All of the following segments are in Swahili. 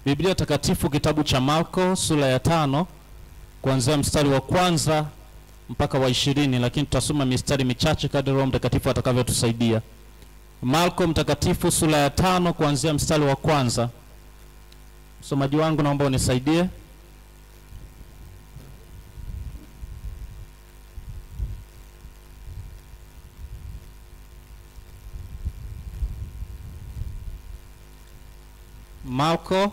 Biblia Takatifu kitabu cha Marko sura ya 5 kuanzia mstari wa 1 mpaka wa 20, lakini tutasoma mistari michache kadri Roho Mtakatifu atakavyotusaidia. Marko mtakatifu sura ya 5 kuanzia mstari wa 1. Msomaji wangu naomba unisaidie. Marko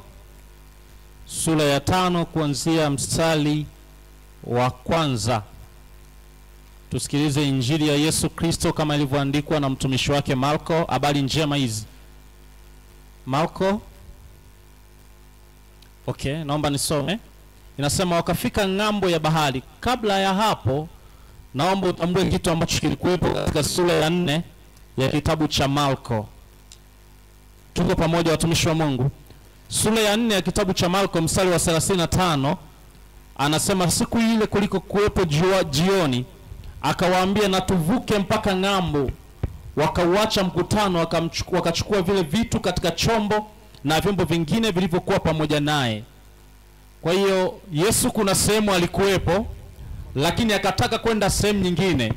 sura ya 5 kuanzia mstari wa 1. Tusikilize injili ya Yesu Kristo kama ilivyoandikwa na mtumishi wake Marko. Habari njema hizi. Marko. Okay, naomba nisome. Inasema wakafika ng'ambo ya bahari. Kabla ya hapo, naomba utambue kitu ambacho kilikuwepo katika sura ya 4 ya kitabu cha Marko. Tuko pamoja watumishi wa Mungu. Sura ya 4 ya kitabu cha Marko mstari wa 35 anasema siku ile kuliko kuwepo jioni akawaambia na tuvuke mpaka ng'ambo. Wakauacha mkutano wakachukua vile vitu katika chombo na vyombo vingine vilivyokuwa pamoja naye. Kwa hiyo Yesu kuna sehemu alikuwepo, lakini akataka kwenda sehemu nyingine,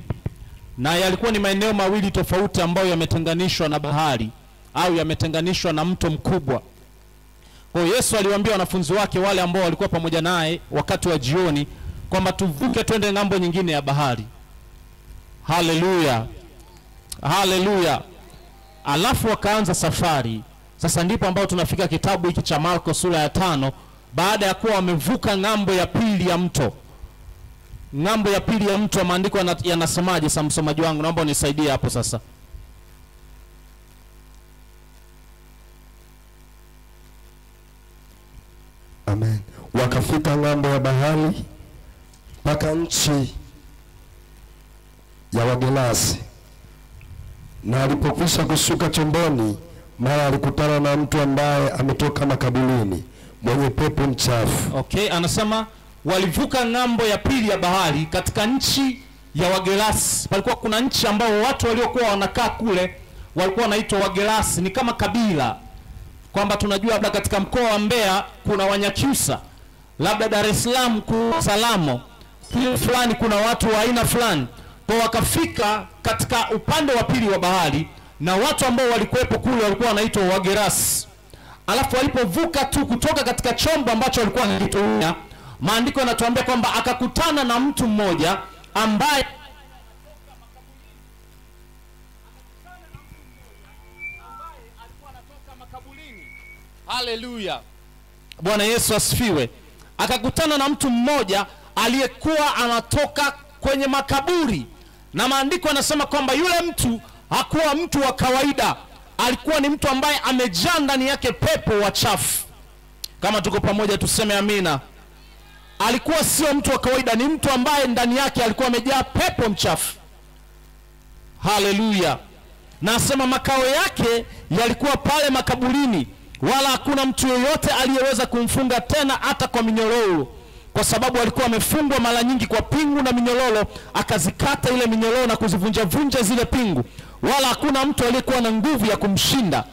na yalikuwa ni maeneo mawili tofauti ambayo yametenganishwa na bahari au yametenganishwa na mto mkubwa. Kwa Yesu aliwaambia wanafunzi wake wale ambao walikuwa pamoja naye wakati wa jioni kwamba tuvuke twende ng'ambo nyingine ya bahari. Haleluya. Haleluya. Alafu wakaanza safari. Sasa ndipo ambao tunafika kitabu hiki cha Marko sura ya 5 baada ya kuwa wamevuka ng'ambo ya pili ya mto. Ng'ambo ya pili ya mto maandiko yanasemaje? Sasa msomaji wangu naomba unisaidie hapo sasa. Amen. Wakafika ng'ambo ya bahari mpaka nchi ya Wagerasi. Na alipokwisha kushuka chomboni, mara alikutana na mtu ambaye ametoka makaburini, mwenye pepo mchafu. Okay, anasema walivuka ng'ambo ya pili ya bahari katika nchi ya Wagerasi. Palikuwa kuna nchi ambao watu waliokuwa wanakaa kule walikuwa wanaitwa Wagerasi, ni kama kabila. Kwamba tunajua labda katika mkoa wa Mbeya kuna Wanyakyusa, labda Dar es Salaam kuna Salamo, kile fulani kuna watu wa aina fulani. Kwa wakafika katika upande wa pili wa bahari, na watu ambao walikuwepo kule walikuwa wanaitwa Wagerasi. Alafu walipovuka tu kutoka katika chombo ambacho walikuwa wanakitumia, maandiko yanatuambia kwamba akakutana na mtu mmoja ambaye alikuwa anatoka makaburini. Haleluya. Bwana Yesu asifiwe. Akakutana na mtu mmoja aliyekuwa anatoka kwenye makaburi. Na maandiko yanasema kwamba yule mtu hakuwa mtu wa kawaida. Alikuwa ni mtu ambaye amejaa ndani yake pepo wachafu. Kama tuko pamoja tuseme amina. Alikuwa sio mtu wa kawaida, ni mtu ambaye ndani yake alikuwa amejaa pepo mchafu. Haleluya. Na asema makao yake yalikuwa pale makaburini, wala hakuna mtu yoyote aliyeweza kumfunga tena hata kwa minyororo, kwa sababu alikuwa amefungwa mara nyingi kwa pingu na minyororo, akazikata ile minyororo na kuzivunja zile pingu, wala hakuna mtu aliyekuwa na nguvu ya kumshinda.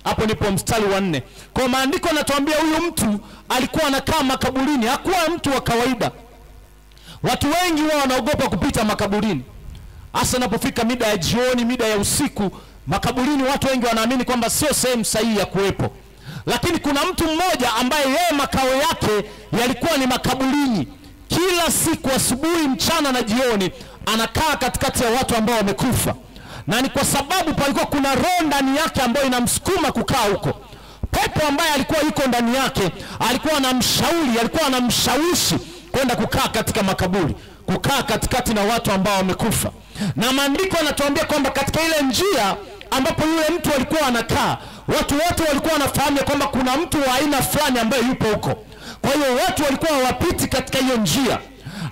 Hapo ndipo mstari wa 4. Kwa maandiko yanatuambia huyu mtu alikuwa anakaa makaburini, hakuwa mtu wa kawaida. Watu wengi wao wanaogopa kupita makaburini. Hasa inapofika mida ya jioni, mida ya usiku, makaburini watu wengi wanaamini kwamba sio sehemu sahihi ya kuwepo. Lakini kuna mtu mmoja ambaye yeye makao yake yalikuwa ni makaburini. Kila siku asubuhi, mchana na jioni anakaa katikati ya watu ambao wamekufa. Na ni kwa sababu palikuwa kuna roho ndani yake ambayo inamsukuma kukaa huko. Pepo ambaye alikuwa yuko ndani yake alikuwa anamshauri, alikuwa anamshawishi kwenda kukaa katika makaburi, kukaa katikati na watu ambao wamekufa. Na maandiko yanatuambia kwamba katika ile njia ambapo yule mtu alikuwa anakaa, watu wote walikuwa wanafahamu kwamba kuna mtu wa aina fulani ambaye yupo huko. Kwa hiyo watu walikuwa hawapiti katika hiyo njia.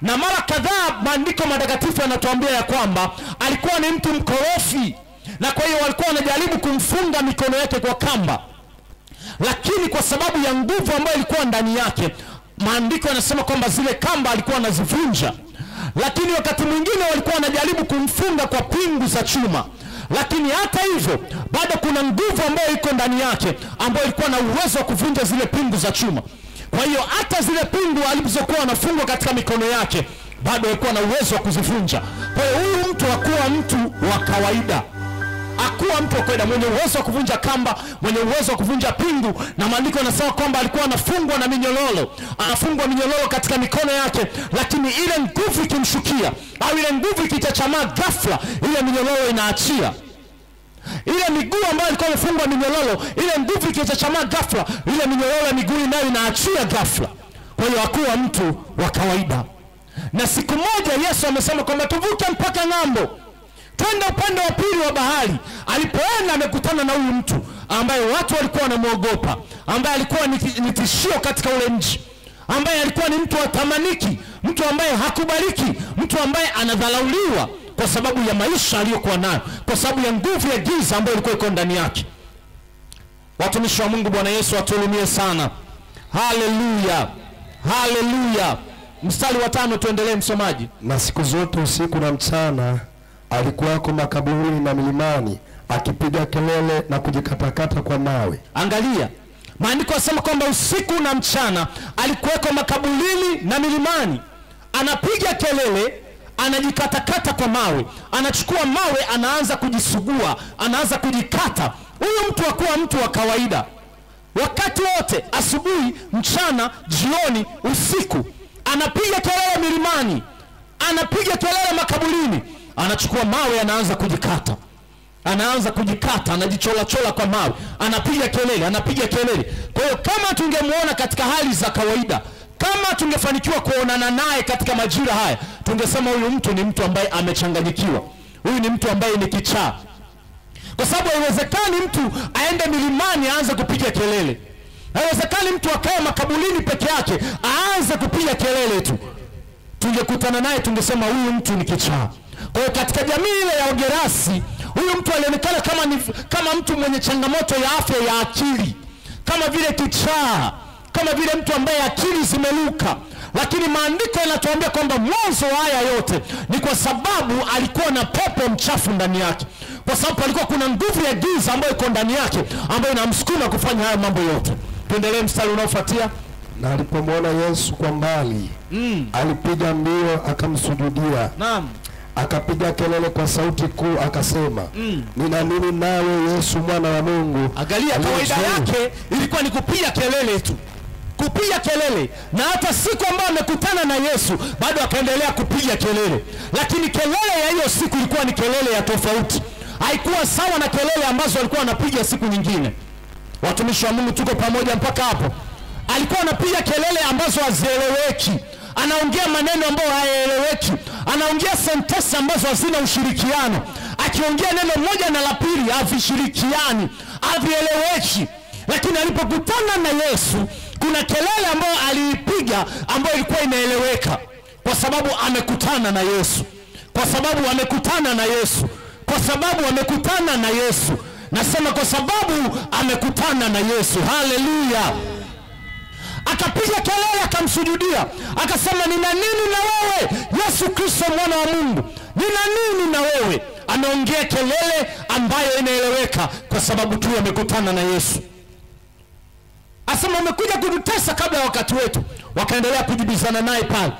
Na mara kadhaa maandiko matakatifu yanatuambia ya kwamba alikuwa ni mtu mkorofi, na kwa hiyo walikuwa wanajaribu kumfunga mikono yake kwa kamba. Lakini kwa sababu ya nguvu ambayo ilikuwa ndani yake, maandiko yanasema kwamba zile kamba alikuwa anazivunja. Lakini wakati mwingine walikuwa wanajaribu kumfunga kwa pingu za chuma, lakini hata hivyo bado kuna nguvu ambayo iko ndani yake ambayo ilikuwa na uwezo wa kuvunja zile pingu za chuma. Kwa hiyo hata zile pingu alizokuwa anafungwa katika mikono yake bado alikuwa na uwezo wa kuzivunja. Kwa hiyo huyu mtu hakuwa mtu wa kawaida. Hakuwa mtu wa kawaida mwenye uwezo wa kuvunja kamba, mwenye uwezo wa kuvunja pingu, na maandiko yanasema kwamba alikuwa anafungwa na minyororo. Anafungwa minyororo katika mikono yake, lakini ile nguvu ikimshukia au ile nguvu ikichachamaa ghafla, ile minyororo inaachia. Ile miguu ambayo alikuwa amefungwa minyororo, ile nguvu ikichachamaa ghafla, ile minyororo ya miguu nayo inaachia ghafla. Kwa hiyo hakuwa mtu wa kawaida. Na siku moja Yesu amesema kwamba tuvuke mpaka ng'ambo, twende upande wa pili wa bahari. Alipoenda amekutana na huyu mtu ambaye watu walikuwa wanamuogopa, ambaye alikuwa ni tishio katika ule mji, ambaye alikuwa ni mtu wa tamaniki, mtu ambaye hakubaliki, mtu ambaye anadhalauliwa kwa sababu ya maisha aliyokuwa nayo, kwa sababu ya nguvu ya giza ambayo ilikuwa iko ndani yake. Watumishi wa Mungu, Bwana Yesu atuhurumie sana. Haleluya, haleluya. Mstari wa 5 tuendelee msomaji. Na siku zote usiku na mchana alikuwako makaburini na milimani akipiga kelele na kujikatakata kwa mawe. Angalia, maandiko yanasema kwamba usiku na mchana alikuwako makaburini na milimani, anapiga kelele, anajikatakata kwa mawe, anachukua mawe, anaanza kujisugua, anaanza kujikata. Huyu mtu hakuwa mtu wa kawaida. Wakati wote, asubuhi, mchana, jioni, usiku, anapiga kelele milimani, anapiga kelele makaburini, anachukua mawe, anaanza kujikata, anaanza kujikata, anajichola chola kwa mawe, anapiga kelele, anapiga kelele. Kwa hiyo kama tungemuona katika hali za kawaida, kama tungefanikiwa kuonana naye katika majira haya, tungesema huyu mtu ni mtu ambaye amechanganyikiwa, huyu ni mtu ambaye ni kichaa. Kwa sababu haiwezekani mtu aende milimani aanze kupiga kelele. Haiwezekani mtu akae makaburini peke yake aanze kupiga kelele tu. Tungekutana naye tungesema huyu mtu ni kichaa. Kwa hiyo katika jamii ile ya Ugerasi, huyu mtu alionekana kama mtu mwenye changamoto ya afya ya akili, kama vile kichaa, kama vile mtu ambaye akili zimeluka. Lakini maandiko yanatuambia kwamba mwanzo haya yote ni kwa sababu alikuwa na pepo mchafu ndani yake, kwa sababu alikuwa kuna nguvu ya giza ambayo iko ndani yake ambayo inamsukuma kufanya haya mambo yote. Tuendelee mstari unaofuatia. Na alipomwona Yesu kwa mbali, alipiga mbio akamsujudia. Naam. Akapiga kelele kwa sauti kuu akasema, nina nini nawe Yesu mwana wa Mungu? Angalia, kawaida yake ilikuwa ni kupiga kelele tu, kupiga kelele. Na hata siku ambayo amekutana na Yesu bado akaendelea kupiga kelele, lakini kelele ya hiyo siku ilikuwa ni kelele ya tofauti, haikuwa sawa na kelele ambazo alikuwa anapiga siku nyingine. Watumishi wa Mungu, tuko pamoja mpaka hapo? Alikuwa anapiga kelele ambazo hazieleweki, anaongea maneno ambayo hayaeleweki, anaongea sentensi ambazo hazina ushirikiano, akiongea neno moja na la pili havishirikiani, havieleweki. Lakini alipokutana na Yesu, kuna kelele ambayo aliipiga ambayo ilikuwa inaeleweka, kwa sababu amekutana na Yesu, kwa sababu amekutana na Yesu, kwa sababu amekutana na Yesu. Nasema kwa sababu amekutana na Yesu. Haleluya. Akapiga kelele, akamsujudia, akasema, nina nini na wewe Yesu Kristo mwana wa Mungu? Nina nini na wewe? Anaongea kelele ambayo inaeleweka kwa sababu tu amekutana na Yesu. Asema, umekuja kututesa kabla ya wakati wetu. Wakaendelea kujibizana naye pale.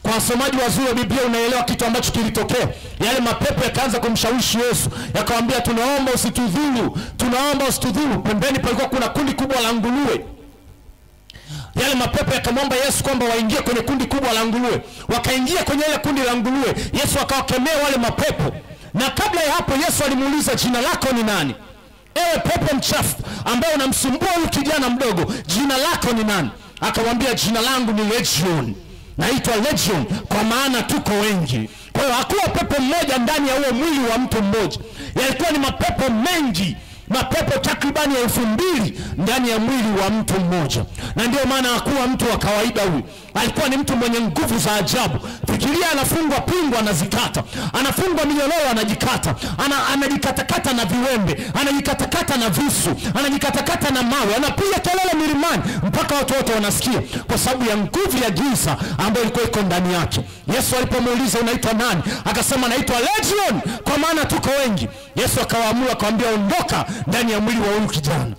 Kwa wasomaji wazuri wa Biblia unaelewa kitu ambacho kilitokea. Yale mapepo yakaanza kumshawishi Yesu, yakamwambia, tunaomba usitudhuru, tunaomba usitudhuru. Pembeni palikuwa kuna kundi kubwa la nguruwe. Yale mapepo yakamwomba Yesu kwamba waingie kwenye kundi kubwa la nguruwe. Wakaingia kwenye ile kundi la nguruwe. Yesu akawakemea wale mapepo. Na kabla ya hapo Yesu alimuuliza, jina lako ni nani? Ewe pepo mchafu ambaye unamsumbua huyu kijana mdogo, jina lako ni nani? Akamwambia, jina langu ni Legion. Naitwa Legion kwa maana tuko wengi. Kwa hiyo hakuwa pepo mmoja ndani ya huo mwili wa mtu mmoja, yalikuwa ni mapepo mengi, mapepo takribani 2000 ndani ya mwili wa mtu mmoja. Na ndio maana hakuwa mtu wa kawaida huyu. Alikuwa ni mtu mwenye nguvu za ajabu. Fikiria, anafungwa pingu anazikata, anafungwa minyororo anajikata, anajikatakata na viwembe, anajikatakata na visu, anajikatakata na mawe, anapiga kelele milimani mpaka watu wote wanasikia, kwa sababu ya nguvu ya giza ambayo ilikuwa iko ndani yake. Yesu alipomuuliza unaitwa nani, akasema naitwa Legion, kwa maana tuko wengi. Yesu akawaamuru akamwambia ondoka ndani ya mwili wa huyu kijana.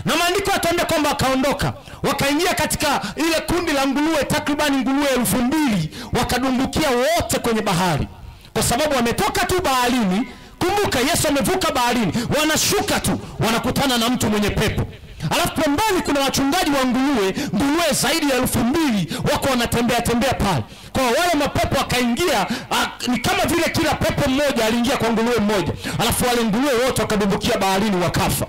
Na maandiko yatuambia kwamba akaondoka, wakaingia katika ile kundi la nguruwe, takribani nguruwe 2000, wakadumbukia wote kwenye bahari, kwa sababu wametoka tu baharini. Kumbuka Yesu amevuka baharini, wanashuka tu wanakutana na mtu mwenye pepo. Alafu pembeni kuna wachungaji wa nguruwe zaidi ya 2000 wako wanatembea pale. Kwa wale mapepo wakaingia, ni kama vile kila pepo mmoja aliingia kwa nguruwe mmoja, alafu wale nguruwe wote wakadumbukia baharini wakafa.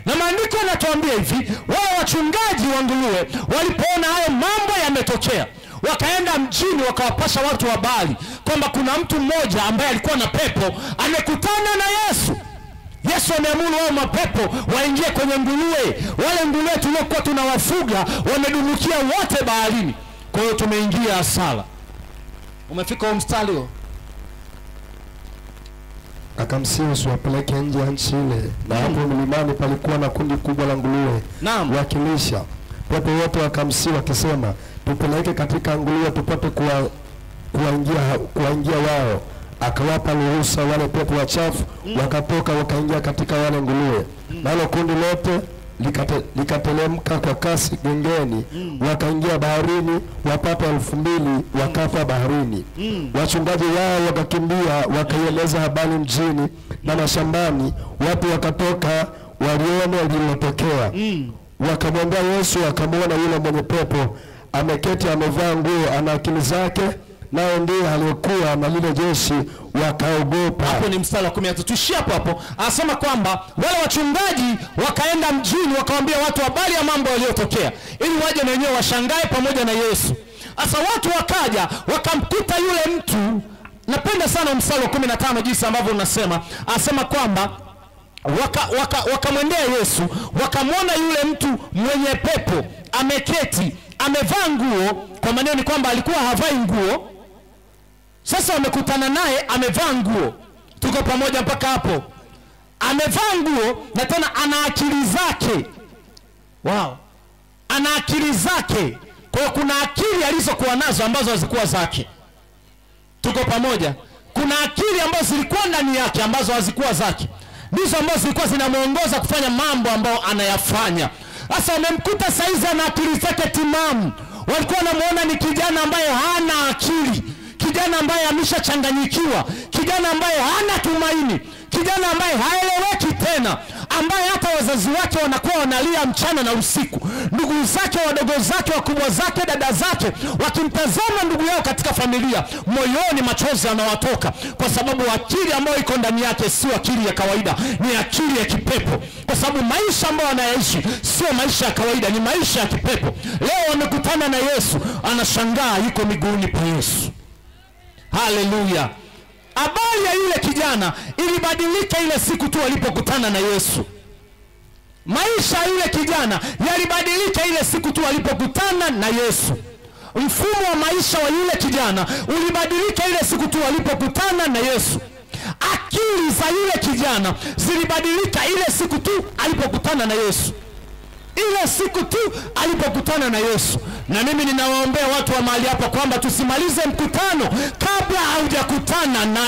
Na maandiko yanatuambia hivi, wale wachungaji wa nguruwe walipoona hayo mambo yametokea, wakaenda mjini wakawapasha watu habari kwamba kuna mtu mmoja ambaye alikuwa na pepo amekutana na Yesu. Yesu ameamuru wao mapepo waingie kwenye nguruwe. Wale nguruwe tuliokuwa tunawafuga wamedumukia wote baharini. Kwa hiyo tumeingia hasara. Umefika huo mstari huo? Akamsihi wapeleke nje ya nchi ile, na hapo mlimani palikuwa na kundi kubwa la nguruwe wakilisha. Pepo wote wakamsihi wakisema, tupeleke katika nguruwe tupate kuwaingia wao. Akawapa ruhusa wale pepo wachafu, wakatoka wakaingia katika wale nguruwe. Nalo kundi lote likatelemka kwa kasi gengeni, wakaingia baharini, wapata 2000 wakafa baharini. Wachungaji wao wakakimbia wakaieleza habari mjini na mashambani. Watu wakatoka waliona lililotokea. Wakamwambia Yesu, akamwona yule mwenye pepo ameketi amevaa nguo, ana akili zake, nao ndiye aliyekuwa na lile jeshi, wakaogopa. Hapo ni mstari wa 13. Tuishie hapo. Anasema kwamba wale wachungaji wakaenda mjini wakawaambia watu habari ya mambo yaliyotokea, ili waje na wenyewe washangae pamoja na Yesu. Sasa watu wakaja wakamkuta yule mtu. Napenda sana mstari wa 15 jinsi ambavyo unasema. Anasema kwamba wakamwendea Yesu, wakamwona yule mtu mwenye pepo ameketi amevaa nguo. Kwa maneno ni kwamba alikuwa havai nguo. Sasa wamekutana naye amevaa nguo. Tuko pamoja mpaka hapo? Amevaa nguo na tena ana akili zake. Wow. Ana akili zake. Kwa hiyo kuna akili alizokuwa nazo ambazo hazikuwa zake. Tuko pamoja? Kuna akili ambazo zilikuwa ndani yake ambazo hazikuwa zake. Ndizo ambazo zilikuwa zinamuongoza kufanya mambo ambayo anayafanya. Sasa wamemkuta saizi ana akili zake timamu. Walikuwa wanamuona ni kijana ambaye hana akili, kijana ambaye ameshachanganyikiwa, kijana ambaye hana tumaini, kijana ambaye haeleweki tena, ambaye hata wazazi wake wanakuwa wanalia mchana na usiku. Ndugu zake, wadogo zake, wakubwa zake, dada zake wakimtazama ndugu yao katika familia, moyoni machozi yanawatoka, kwa sababu akili ambayo iko ndani yake sio akili ya kawaida, ni akili ya kipepo. Kwa sababu maisha ambayo anayaishi sio maisha ya kawaida, ni maisha ya kipepo. Leo wamekutana na Yesu, anashangaa yuko miguuni pa Yesu. Haleluya. Habari ya yule kijana ilibadilika ile siku tu alipokutana na Yesu. Maisha ya yule kijana yalibadilika ile siku tu alipokutana na Yesu. Mfumo wa maisha wa yule kijana ulibadilika ile siku tu alipokutana na Yesu. Akili za yule kijana zilibadilika ile siku tu alipokutana na Yesu. Ile siku tu alipokutana na Yesu. Na mimi ninawaombea watu wa mahali hapa kwamba tusimalize mkutano kabla haujakutana na